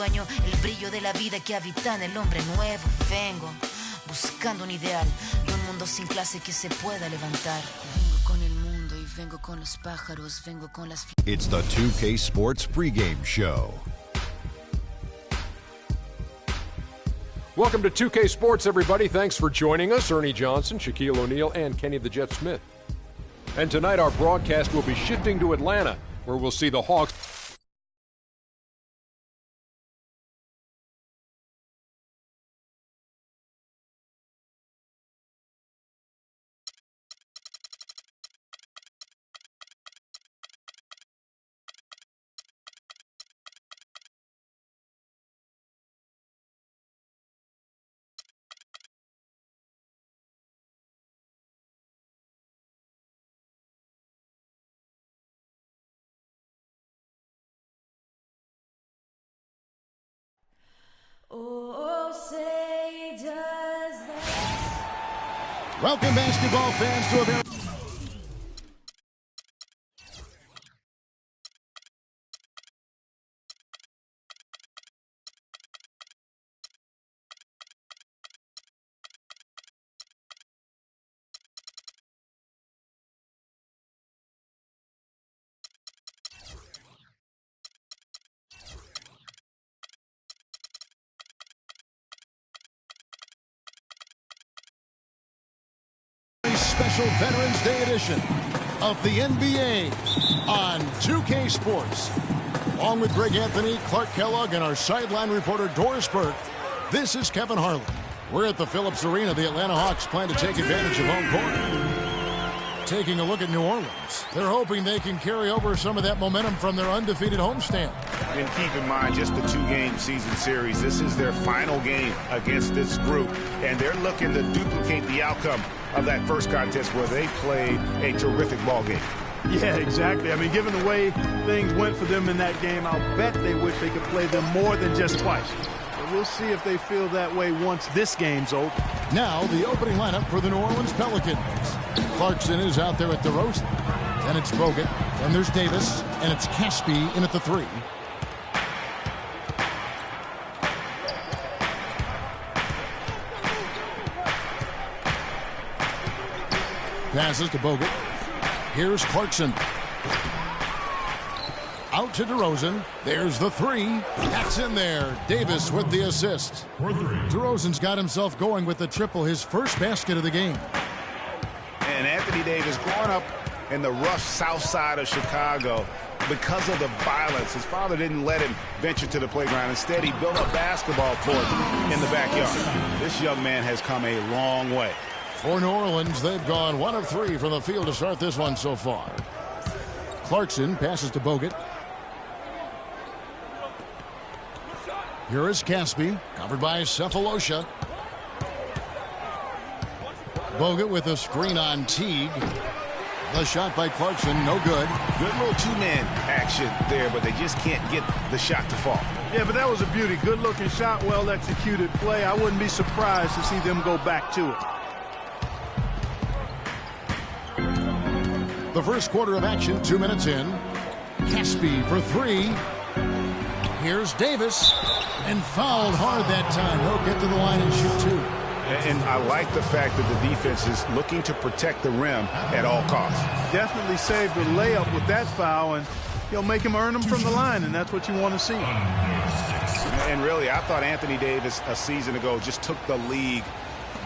sueño, el brillo de la vida que habita en el hombre nuevo. Vengo buscando un ideal de un mundo sin clase que se pueda levantar. Vengo con el mundo y vengo con los pájaros, vengo con las... It's the 2K Sports pregame show. Welcome to 2K Sports, everybody. Thanks for joining us. Ernie Johnson, Shaquille O'Neal, and Kenny the Jet Smith. And tonight our broadcast will be shifting to Atlanta, where we'll see the Hawks. Oh, say does that... Welcome, basketball fans, to a very... special Veterans Day edition of the NBA on 2K Sports. Along with Greg Anthony, Clark Kellogg, and our sideline reporter Doris Burke, this is Kevin Harlan. We're at the Phillips Arena. The Atlanta Hawks plan to take advantage of home court. Taking a look at New Orleans. They're hoping they can carry over some of that momentum from their undefeated homestand. And keep in mind, just the two-game season series. This is their final game against this group, and they're looking to duplicate the outcome of that first contest where they played a terrific ball game. Yeah, exactly. I mean, given the way things went for them in that game, I'll bet they wish they could play them more than just twice. But we'll see if they feel that way once this game's over. Now, the opening lineup for the New Orleans Pelicans. Clarkson is out there at DeRozan. Then it's Bogut. Then there's Davis. And it's Caspi in at the 3. Passes to Bogut. Here's Clarkson. Out to DeRozan. There's the 3. That's in there. Davis with the assist. DeRozan's got himself going with the triple, his first basket of the game. And Anthony Davis, growing up in the rough south side of Chicago, because of the violence, his father didn't let him venture to the playground. Instead, he built a basketball court in the backyard. This young man has come a long way. For New Orleans, they've gone 1 of 3 from the field to start this one so far. Clarkson passes to Bogut. Here is Caspi, covered by Cephalosha. Bogut with a screen on Teague. The shot by Clarkson, no good. Good little two-man action there, but they just can't get the shot to fall. Yeah, but that was a beauty. Good-looking shot, well-executed play. I wouldn't be surprised to see them go back to it. The first quarter of action, 2 minutes in. Caspi for 3. Here's Davis. And fouled hard that time. He'll get to the line and shoot 2. And I like the fact that the defense is looking to protect the rim at all costs. Definitely saved the layup with that foul, and you'll make him earn them from the line, and that's what you want to see. And really, I thought Anthony Davis a season ago just took the league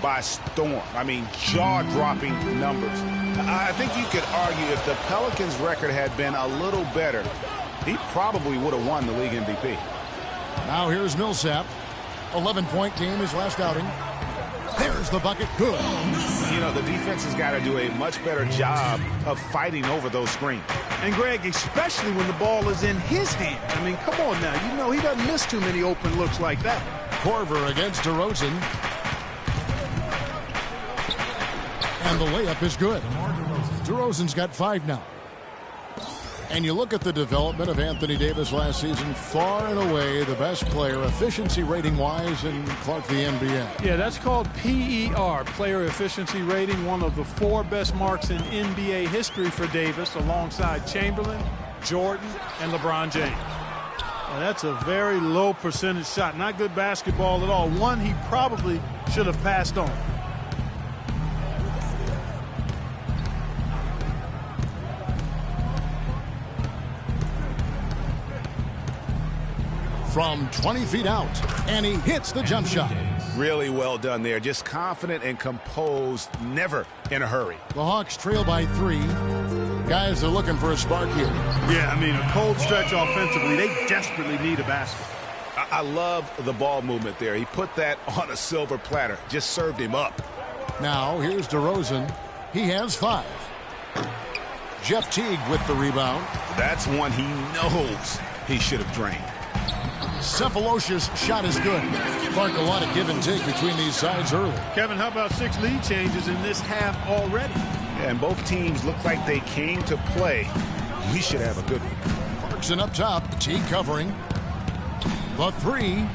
by storm. I mean, jaw-dropping numbers. I think you could argue if the Pelicans' record had been a little better, he probably would have won the league MVP. Now here's Millsap. 11-point game his last outing. There's the bucket. Good. You know, the defense has got to do a much better job of fighting over those screens. And, Greg, especially when the ball is in his hand. I mean, come on now. You know he doesn't miss too many open looks like that. Korver against DeRozan. And the layup is good. DeRozan's got 5 now. And you look at the development of Anthony Davis last season, far and away the best player, efficiency rating-wise, in Clark, the NBA. Yeah, that's called PER, player efficiency rating, one of the 4 best marks in NBA history for Davis, alongside Chamberlain, Jordan, and LeBron James. Well, that's a very low percentage shot. Not good basketball at all. One he probably should have passed on. From 20 feet out, and he hits the jump shot. Really well done there. Just confident and composed, never in a hurry. The Hawks trail by 3. Guys are looking for a spark here. Yeah, I mean, a cold stretch offensively. They desperately need a basket. I love the ball movement there. He put that on a silver platter. Just served him up. Now, here's DeRozan. He has 5. Jeff Teague with the rebound. That's one he knows he should have drained. Cephalosha's shot is good. Clark, a lot of give and take between these sides early. Kevin, how about 6 lead changes in this half already? Yeah, and both teams look like they came to play. We should have a good one. Clarkson up top. Teague covering. The 3.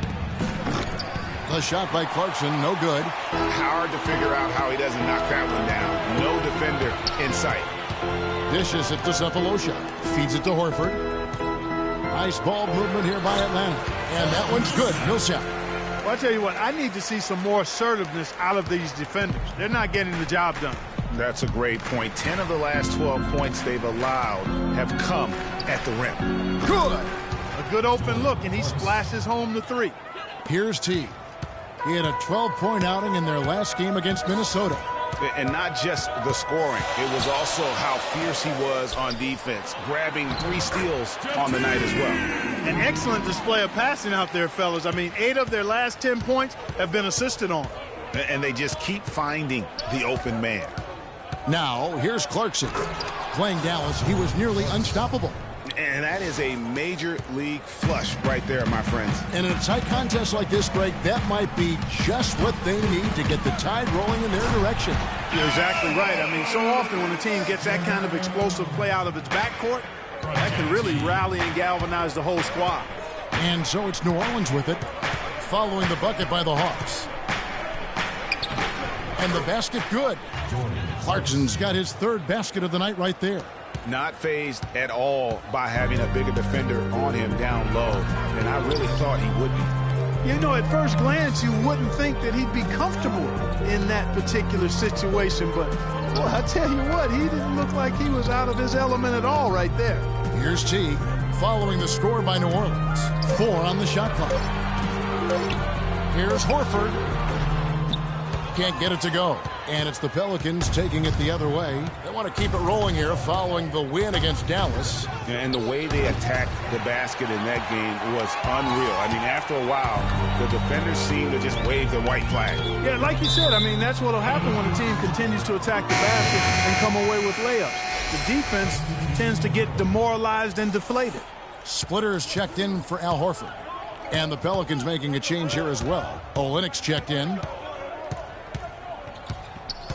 The shot by Clarkson, no good. Hard to figure out how he doesn't knock that one down. No defender in sight. Dishes it to Cephalosha. Feeds it to Horford. Nice ball movement here by Atlanta. And that one's good. Millsap. Well, I tell you what, I need to see some more assertiveness out of these defenders. They're not getting the job done. That's a great point. 10 of the last 12 points they've allowed have come at the rim. Good. A good open look, and he splashes home the 3. Here's T. He had a 12-point outing in their last game against Minnesota. And not just the scoring. It was also how fierce he was on defense, grabbing 3 steals on the night as well. An excellent display of passing out there, fellas. I mean, 8 of their last 10 points have been assisted on. And they just keep finding the open man. Now, here's Clarkson. Playing Dallas, he was nearly unstoppable. And that is a major league flush right there, my friends. And in a tight contest like this, Greg, that might be just what they need to get the tide rolling in their direction. You're exactly right. I mean, so often when a team gets that kind of explosive play out of its backcourt, that can really rally and galvanize the whole squad. And so it's New Orleans with it, following the bucket by the Hawks. And the basket good. Clarkson's got his 3rd basket of the night right there. Not fazed at all by having a bigger defender on him down low, and I really thought he would be. You know, at first glance, you wouldn't think that he'd be comfortable in that particular situation, but, well, I tell you what, he didn't look like he was out of his element at all right there. Here's T, following the score by New Orleans. 4 on the shot clock. Here's Horford. Can't get it to go. And it's the Pelicans taking it the other way. They want to keep it rolling here following the win against Dallas. And the way they attacked the basket in that game was unreal. I mean, after a while, the defenders seemed to just wave the white flag. Yeah, like you said, I mean, that's what will happen when a team continues to attack the basket and come away with layups. The defense tends to get demoralized and deflated. Splitter is checked in for Al Horford. And the Pelicans making a change here as well. Olynyk's checked in.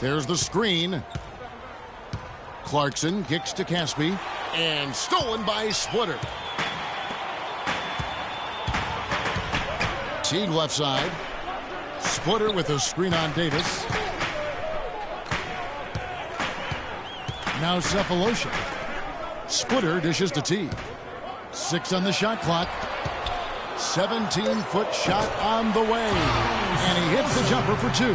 There's the screen. Clarkson kicks to Caspi. And stolen by Splitter. Teague left side. Splitter with a screen on Davis. Now Cephalosha. Splitter dishes to Teague. 6 on the shot clock. 17-foot shot on the way. And he hits the jumper for 2.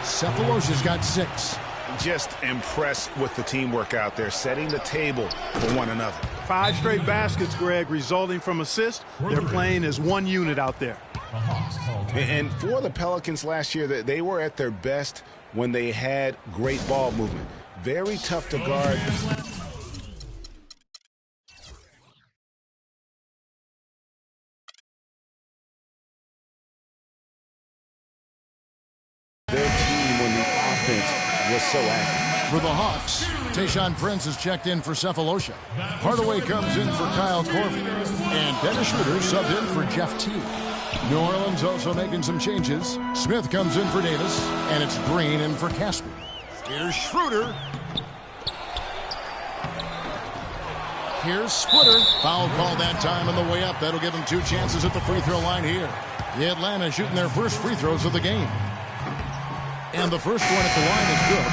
Cephalosha's got 6. Just impressed with the teamwork out there, setting the table for one another. 5 straight baskets, Greg, resulting from assists. They're playing as one unit out there. And for the Pelicans last year, they were at their best when they had great ball movement. Very tough to guard. Their team when the offense was so active. For the Hawks, Tayshaun Prince is checked in for Cephalosha. Hardaway comes in for Kyle Korver. And Dennis Schroeder subbed in for Jeff Teague. New Orleans also making some changes. Smith comes in for Davis, and it's Green in for Caspi. Here's Schroeder. Here's Splitter. Foul call that time on the way up. That'll give him 2 chances at the free throw line here. The Atlanta shooting their first free throws of the game. And the first one at the line is good.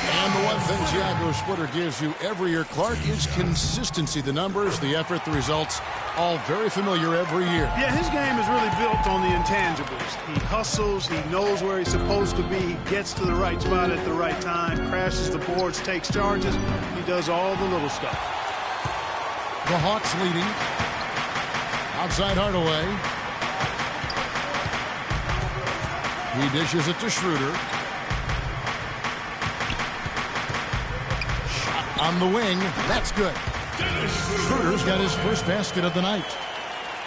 And the one thing Thiago Splitter gives you every year, Clark, is consistency. The numbers, the effort, the results, all very familiar every year. Yeah, his game is really built on the intangibles. He hustles, he knows where he's supposed to be, he gets to the right spot at the right time, crashes the boards, takes charges. He does all the little stuff. The Hawks leading. Outside Hardaway. He dishes it to Schroeder. Shot on the wing. That's good. Schroeder's got his first basket of the night.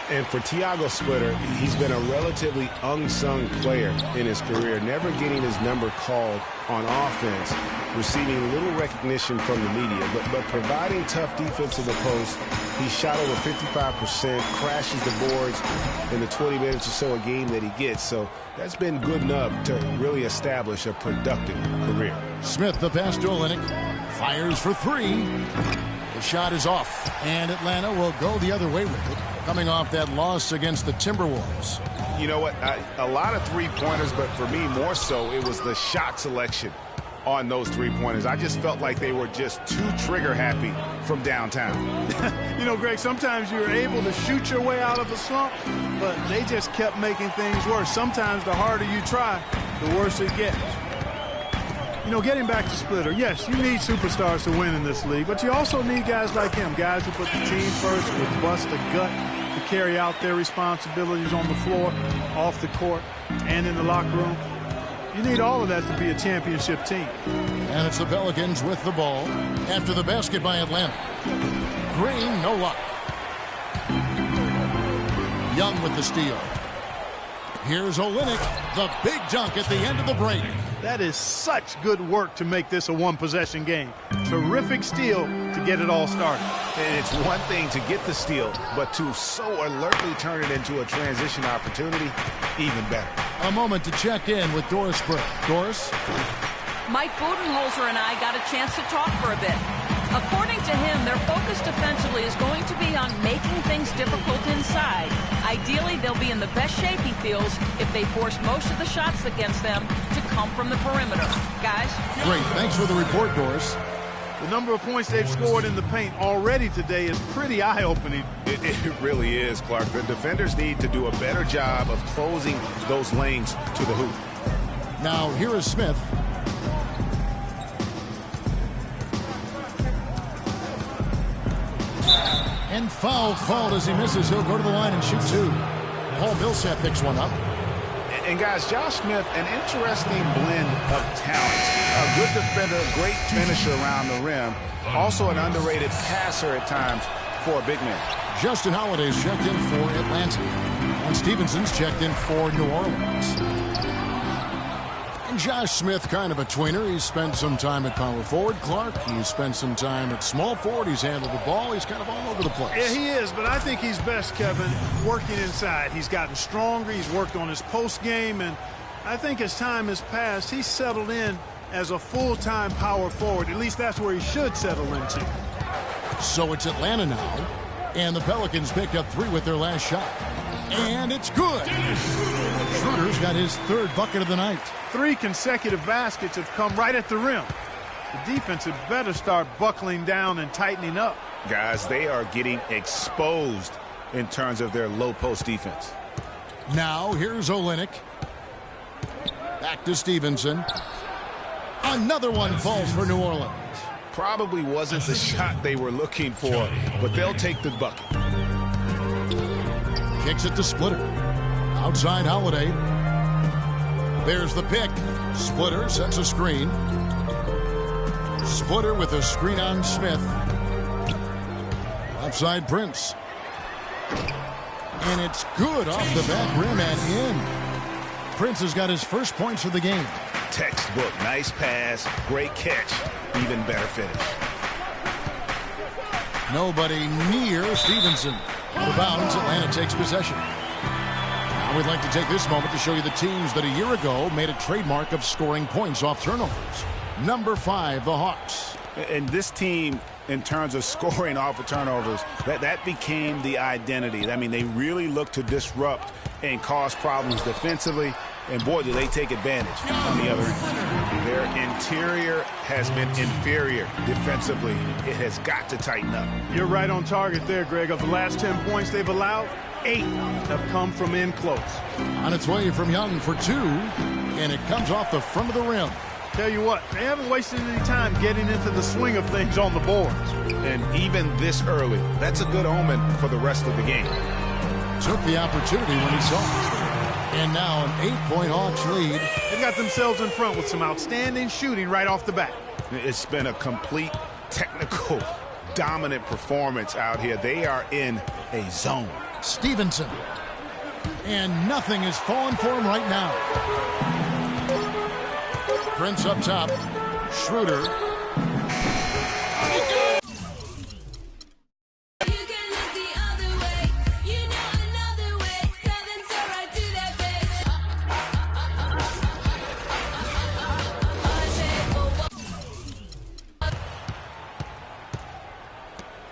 And for Thiago Splitter, he's been a relatively unsung player in his career, never getting his number called on offense, receiving little recognition from the media, but providing tough defense in the post. He shot over 55%, crashes the boards in the 20 minutes or so a game that he gets. So that's been good enough to really establish a productive career. Smith, the pass to Olynyk, fires for three. The shot is off, and Atlanta will go the other way with it, coming off that loss against the Timberwolves. You know what? A lot of three-pointers, but for me, more so, it was the shot selection on those three-pointers. I just felt like they were just too trigger-happy from downtown. You know, Greg, sometimes you're able to shoot your way out of a slump, but they just kept making things worse. Sometimes the harder you try, the worse it gets. You know, getting back to Splitter, yes, you need superstars to win in this league, but you also need guys like him, guys who put the team first with bust a gut to carry out their responsibilities on the floor, off the court, and in the locker room. You need all of that to be a championship team. And it's the Pelicans with the ball after the basket by Atlanta. Green, no luck. Young with the steal. Here's Olynyk, the big dunk at the end of the break. That is such good work to make this a one-possession game. Terrific steal to get it all started. And it's one thing to get the steal, but to so alertly turn it into a transition opportunity, even better. A moment to check in with Doris Burke. Doris? Mike Budenholzer and I got a chance to talk for a bit. According to him, their focus defensively is going to be on making things difficult inside. Ideally, they'll be in the best shape, he feels, if they force most of the shots against them to come from the perimeter. Guys? Great. Thanks for the report, Doris. The number of points they've scored in the paint already today is pretty eye-opening. It really is, Clark. The defenders need to do a better job of closing those lanes to the hoop. Now, here is Smith. And foul called as he misses. He'll go to the line and shoot two. Paul Millsap picks one up. And guys, Josh Smith, an interesting blend of talents. A good defender, great finisher around the rim. Also an underrated passer at times for a big man. Justin Holiday's checked in for Atlanta. And Stevenson's checked in for New Orleans. And Josh Smith, kind of a tweener. He's spent some time at power forward. Clark, he's spent some time at small forward. He's handled the ball. He's kind of all over the place. Yeah, he is, but I think he's best, Kevin, working inside. He's gotten stronger. He's worked on his post game, and I think as time has passed, he's settled in as a full-time power forward. At least that's where he should settle into. So it's Atlanta now, and the Pelicans picked up three with their last shot. And it's good. Schroeder's got his third bucket of the night. 3 consecutive baskets have come right at the rim. The defense had better start buckling down and tightening up. Guys, they are getting exposed in terms of their low post defense. Now here's Olynyk. Back to Stevenson. Another one falls for New Orleans. Probably wasn't the shot they were looking for, but they'll take the bucket. Kicks it to Splitter. Outside Holiday. There's the pick. Splitter sets a screen. Splitter with a screen on Smith. Outside Prince. And it's good off the back rim and in. Prince has got his first points of the game. Textbook. Nice pass. Great catch. Even better finish. Nobody near Stevenson. Out of bounds, Atlanta takes possession. Now we'd like to take this moment to show you the teams that a year ago made a trademark of scoring points off turnovers. Number 5, the Hawks. And this team, in terms of scoring off of turnovers, that became the identity. I mean, they really looked to disrupt and cause problems defensively And boy, do they take advantage on the other end. Their interior has been inferior defensively. It has got to tighten up. You're right on target there, Greg. Of the last 10 points they've allowed, 8 have come from in close. On its way from Young for 2, and it comes off the front of the rim. Tell you what, they haven't wasted any time getting into the swing of things on the boards. And even this early, that's a good omen for the rest of the game. Took the opportunity when he saw it. And now an 8-point Hawks lead. They've got themselves in front with some outstanding shooting right off the bat. It's been a complete technical dominant performance out here. They are in a zone. Stevenson. And nothing is falling for him right now. Prince up top. Schroeder.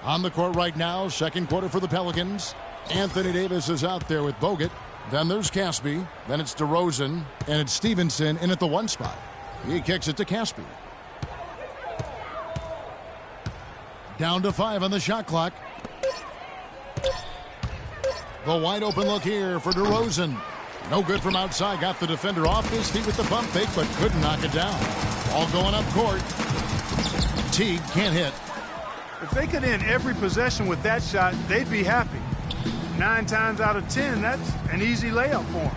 On the court right now, second quarter for the Pelicans. Anthony Davis is out there with Bogut. Then there's Caspi. Then it's DeRozan. And it's Stevenson in at the 1 spot. He kicks it to Caspi. Down to 5 on the shot clock. The wide open look here for DeRozan. No good from outside. Got the defender off his feet with the pump fake, but couldn't knock it down. All going up court. Teague can't hit. If they could end every possession with that shot, they'd be happy. 9 times out of 10, that's an easy layup for them.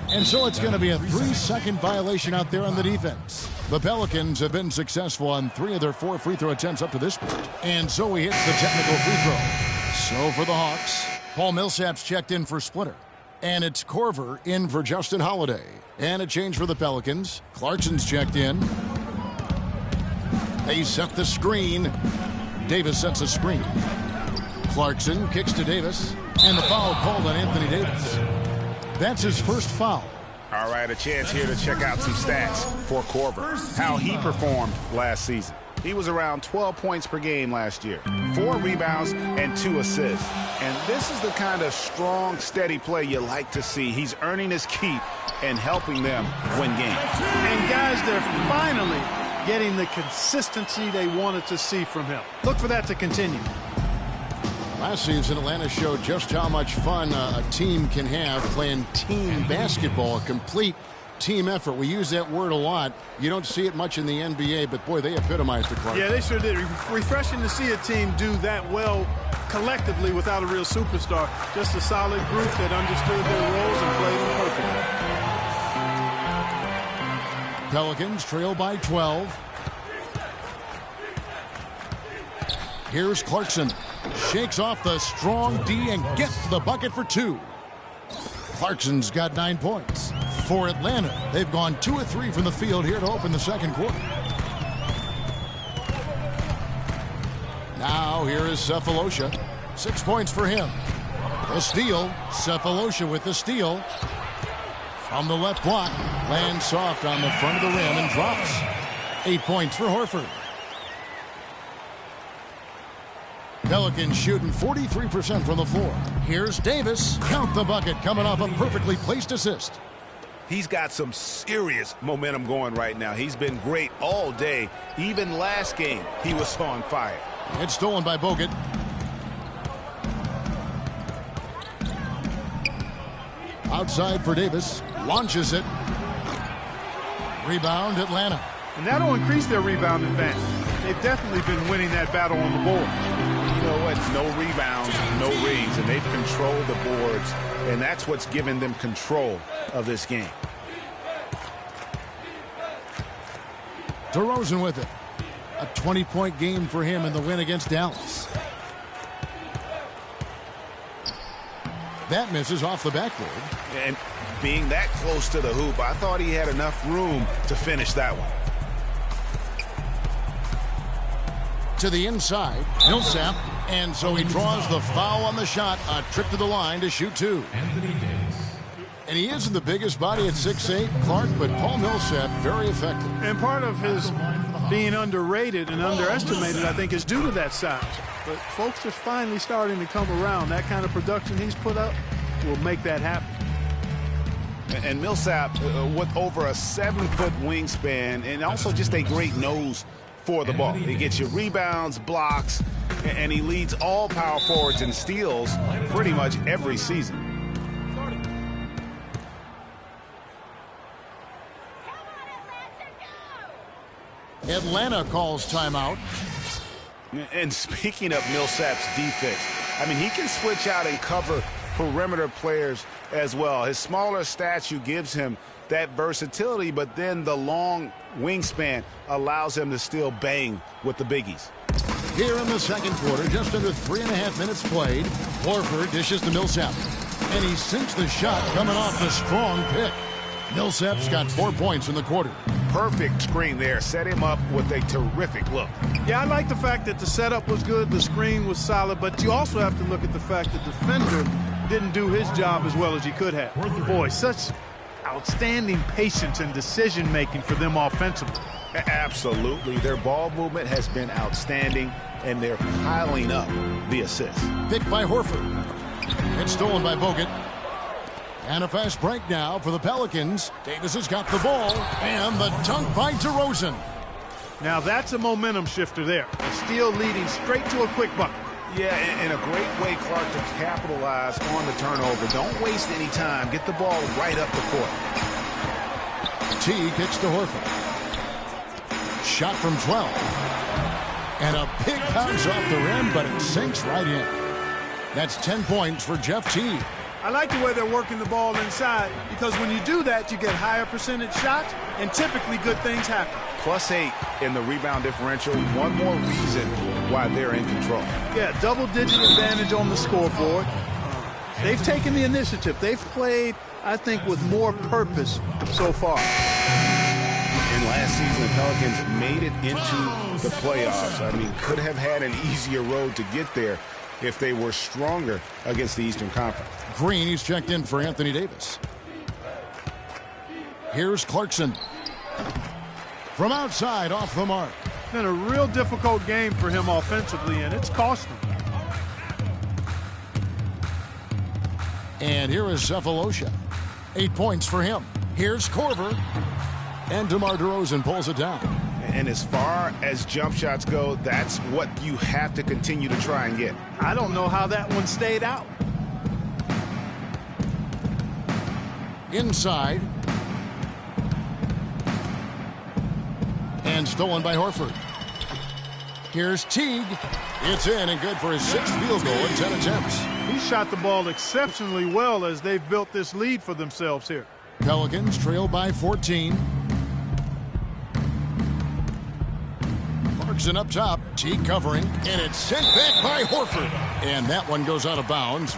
And so it's going to be a 3-second violation out there on the defense. The Pelicans have been successful on 3 of their 4 free throw attempts up to this point. And so he hits the technical free throw. So for the Hawks, Paul Millsap's checked in for Splitter. And it's Korver in for Justin Holiday. And a change for the Pelicans. Clarkson's checked in. They set the screen. Davis sets a screen. Clarkson kicks to Davis. And the foul called on Anthony Davis. That's his first foul. All right, a chance here to check out some stats for Korver. How he performed last season. He was around 12 points per game last year. 4 rebounds and 2 assists. And this is the kind of strong, steady play you like to see. He's earning his keep and helping them win games. And guys, they're finally getting the consistency they wanted to see from him. Look for that to continue. Last season, Atlanta showed just how much fun a team can have playing team basketball, a complete team effort. We use that word a lot. You don't see it much in the NBA, but boy, they epitomized the club. Yeah, they sure did. Refreshing to see a team do that well collectively without a real superstar. Just a solid group that understood their roles and played them perfectly. Pelicans trail by 12. Here's Clarkson. Shakes off the strong D and gets the bucket for 2. Clarkson's got 9 points. For Atlanta, they've gone 2 of 3 from the field here to open the second quarter. Now here is Cephalosha. 6 points for him. The steal. Cephalosha with the steal. From the left block. Lands soft on the front of the rim and drops. 8 points for Horford. Pelicans shooting 43% from the floor. Here's Davis. Count the bucket coming off a perfectly placed assist. He's got some serious momentum going right now. He's been great all day. Even last game, he was on fire. It's stolen by Bogut. Outside for Davis. Launches it. Rebound, Atlanta. And that'll increase their rebound advantage. They've definitely been winning that battle on the board. You know what? No rebounds, no rings, and they've controlled the boards, and that's what's given them control of this game. DeRozan with it. A 20-point game for him in the win against Dallas. That misses off the backboard. And being that close to the hoop, I thought he had enough room to finish that one. To the inside, Millsap, and so he draws the foul on the shot. A trip to the line to shoot 2. And he isn't the biggest body at 6'8", Clark, but Paul Millsap very effective. And part of his being underrated and underestimated, I think, is due to that size. But folks are finally starting to come around. That kind of production he's put up will make that happen. And Millsap with over a 7-foot wingspan and also just a great nose for the ball. He gets you rebounds, blocks, and he leads all power forwards in steals pretty much every season. Atlanta calls timeout. And speaking of Millsap's defense, I mean, he can switch out and cover perimeter players as well. His smaller stature gives him that versatility, but then the long wingspan allows him to still bang with the biggies. Here in the second quarter, just under 3.5 minutes played, Horford dishes to Millsap. And he sinks the shot coming off the strong pick. Millsap's got 4 points in the quarter. Perfect screen there. Set him up with a terrific look. Yeah, I like the fact that the setup was good, the screen was solid, but you also have to look at the fact that the defender didn't do his job as well as he could have. Boy, such outstanding patience and decision-making for them offensively. Absolutely. Their ball movement has been outstanding, and they're piling up the assists. Picked by Horford. It's stolen by Bogut. And a fast break now for the Pelicans. Davis has got the ball, and the dunk by DeRozan. Now that's a momentum shifter there. Steele leading straight to a quick bucket. Yeah, and a great way, Clark, to capitalize on the turnover. Don't waste any time. Get the ball right up the court. T kicks to Horford. Shot from 12. And a big bounce off the rim, but it sinks right in. That's 10 points for Jeff T. I like the way they're working the ball inside, because when you do that, you get higher percentage shots, and typically good things happen. +8 in the rebound differential. One more reason why they're in control. Yeah, double-digit advantage on the scoreboard. They've taken the initiative. They've played, I think, with more purpose so far. And last season, the Pelicans made it into the playoffs. I mean, could have had an easier road to get there if they were stronger against the Eastern Conference. Green, he's checked in for Anthony Davis. Here's Clarkson. From outside, off the mark. It's been a real difficult game for him offensively, and it's cost him. And here is Cephalosha. 8 points for him. Here's Korver. And DeMar DeRozan pulls it down. And as far as jump shots go, that's what you have to continue to try and get. I don't know how that one stayed out. Inside. And stolen by Horford. Here's Teague. It's in and good for his 6th field goal in 10 attempts. He shot the ball exceptionally well as they've built this lead for themselves here. Pelicans trail by 14. Clarkson up top. Teague covering. And it's sent back by Horford. And that one goes out of bounds.